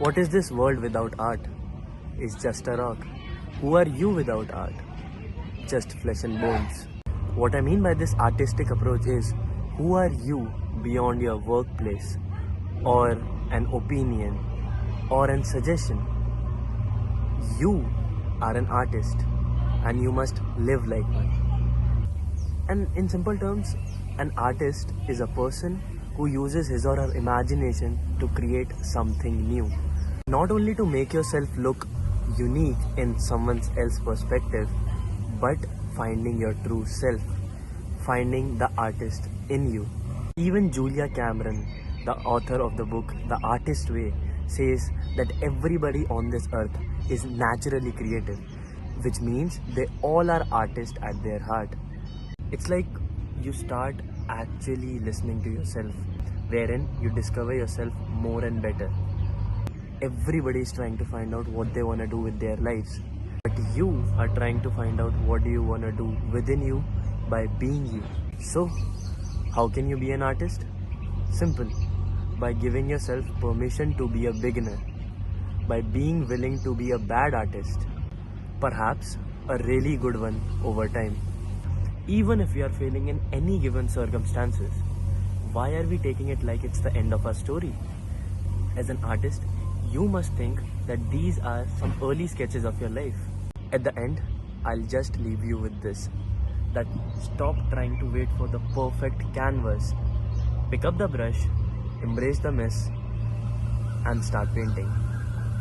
What is this world without art? It's just a rock. Who are you without art? Just flesh and bones. What I mean by this artistic approach is, who are you beyond your workplace or an opinion or an suggestion? You are an artist and you must live like one. And in simple terms, an artist is a person who uses his or her imagination to create something new. Not only to make yourself look unique in someone else's perspective, but finding your true self, finding the artist in you. Even Julia Cameron, the author of the book The Artist Way, says that everybody on this earth is naturally creative, which means they all are artists at their heart. It's like you start actually listening to yourself, wherein you discover yourself more and better. Everybody is trying to find out what they want to do with their lives, but you are trying to find out what do you want to do within you by being you. So, how can you be an artist? Simple. By giving yourself permission to be a beginner. By being willing to be a bad artist. Perhaps a really good one over time. Even if we are failing in any given circumstances, why are we taking it like it's the end of our story? As an artist, you must think that these are some early sketches of your life. At the end, I'll just leave you with this, that stop trying to wait for the perfect canvas. Pick up the brush, embrace the mess, and start painting.